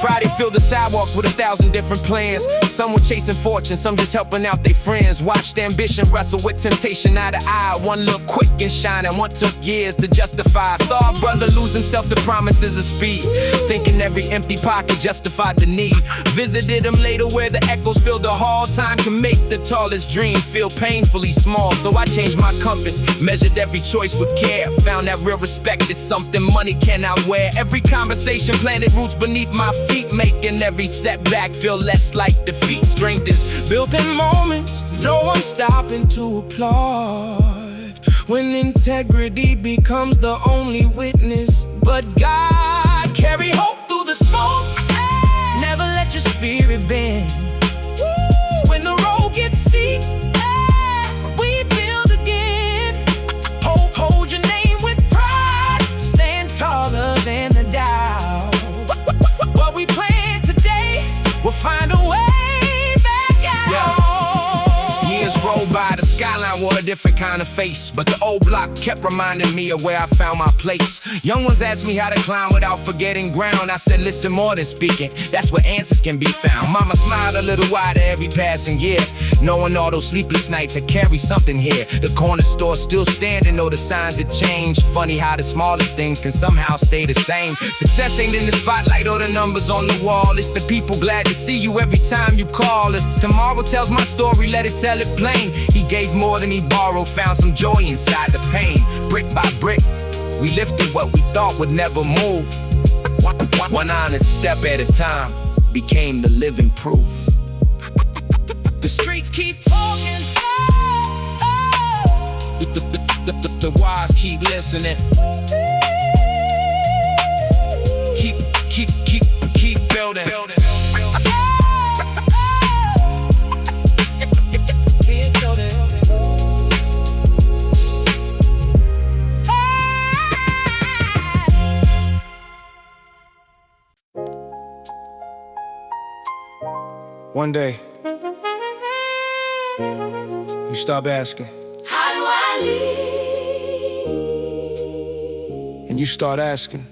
Friday Filled the sidewalks with 1,000 different plans. Some were chasing fortune, some just helping out their friends. Watched ambition wrestle with temptation eye to eye. One looked quick and shining, one took years to justify. Saw a brother lose himself to promises of speed, thinking every empty pocket justified the need. Visited him later where the echoes filled the hall. Time can make the tallest dream feel painfully small. So I changed my compass, measured every choice with care. Found that real respect is something money cannot wear. Every conversation planted roots beneath my feet, making every setback feel less like defeat. Strength is built in moments, no one stopping to applaud. When integrity becomes the only witness, but God carry hope through the smoke. Never let your spirit bend. When the road gets steep, we build again. Hold your name with pride, stand taller than the doubt. What we plan today, we'll find a way back out. Years rolled by, the skyline wore a different kind of face, but the old block kept reminding me of where I found my place. Young ones asked me how to climb without forgetting ground. I said, listen more than speaking, that's where answers can be found. Mama smiled a little wider every passing year, knowing all those sleepless nights had carried something here. The corner store still standing, though the signs had changed. Funny how the smallest things can somehow stay the same. Success ain't in the spotlight or the numbers on the wall. It's the people glad to see you every time you call. If tomorrow tells my story, let it tell it plain. He gave more than he borrowed, found some joy inside the pain. Brick by brick, we lifted what we thought would never move. One honest step at a time became the living proof. The streets keep talking, the wise keep listening. Keep building. One day, you stop asking, How do I live? and you start asking,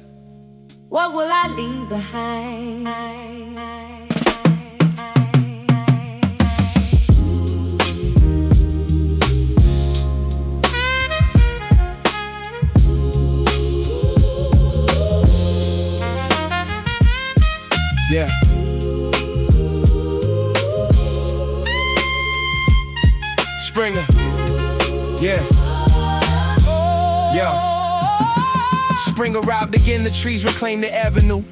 What will I leave behind? yeah. Springer, yeah. Spring arrived again, the trees reclaim the avenue.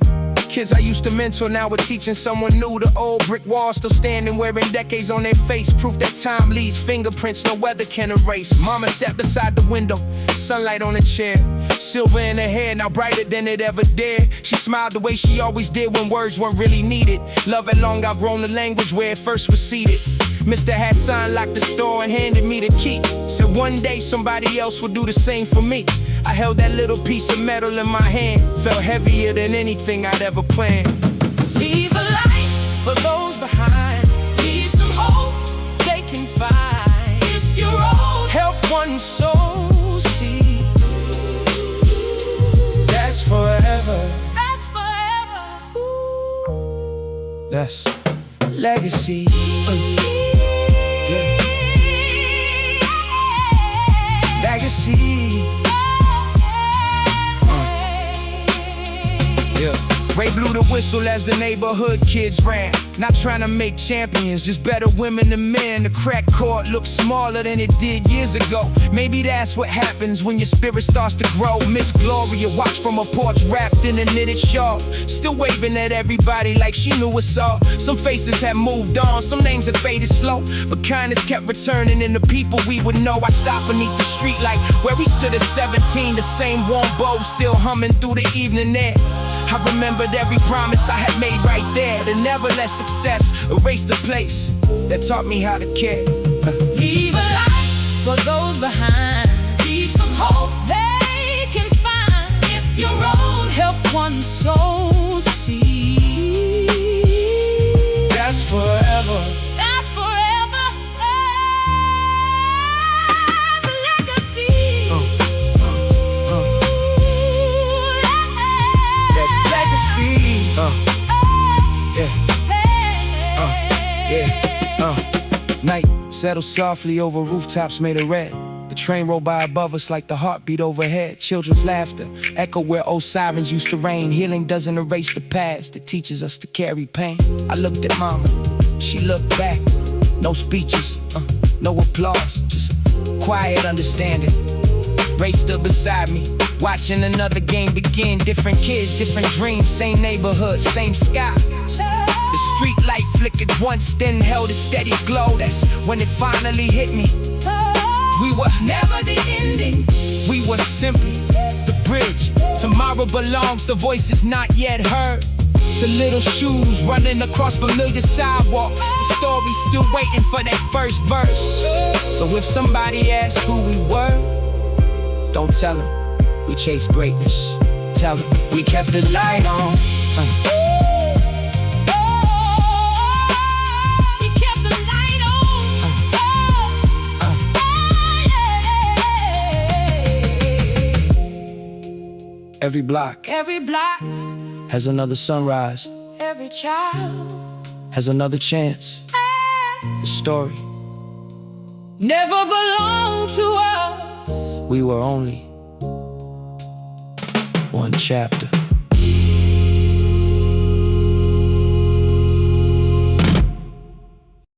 Kids I used to mentor, now we're teaching someone new. The old brick wall still standing, wearing decades on their face. Proof that time leaves fingerprints no weather can erase. Mama sat beside the window, sunlight on a chair. Silver in her hair, now brighter than it ever dared. She smiled the way she always did when words weren't really needed. Love had long outgrown the language where it first was seated. Mr. Hassan locked the store and handed me the key. Said one day somebody else would do the same for me. I held that little piece of metal in my hand, felt heavier than anything I'd ever planned. Leave a light For those behind, leave some hope. they can find. If you're old, Help one soul see. That's forever. that's forever. That's legacy. Legacy. Yeah. Ray blew the whistle as the neighborhood kids ran. Not trying to make champions, just better women than men. The crack court looks smaller than it did years ago. Maybe that's what happens when your spirit starts to grow. Miss Gloria watched from a porch wrapped in a knitted shawl, still waving at everybody like she knew us all. Some faces had moved on, some names had faded slow, but kindness kept returning in the people we would know. I stopped beneath the streetlight where we stood at 17, the same warm bulb still humming through the evening air. I remembered every promise I had made right there, to never let success erase the place that taught me how to care. Leave a light For those behind, leave some hope. they can find. If you're old, Help one soul see. That's forever. That's forever. As a legacy. That's legacy. Night settled softly over rooftops made of red. The train rolled by above us like the heartbeat overhead. Children's laughter echo where old sirens used to reign. Healing doesn't erase the past, it teaches us to carry pain. I looked at mama, she looked back. No speeches, no applause, just quiet understanding. Ray stood beside me, watching another game begin. Different kids, different dreams, same neighborhood, same sky. The street light flickered once, then held a steady glow. That's when it finally hit me. We were never the ending. We were simply the bridge. Tomorrow belongs to voices not yet heard, to little shoes running across familiar sidewalks. The story's still waiting for that first verse. So if somebody asks who we were, don't tell them we chased greatness. Tell them we kept the light on. Every block has another sunrise. Every child has another chance. The story never belonged to us. We were only one chapter.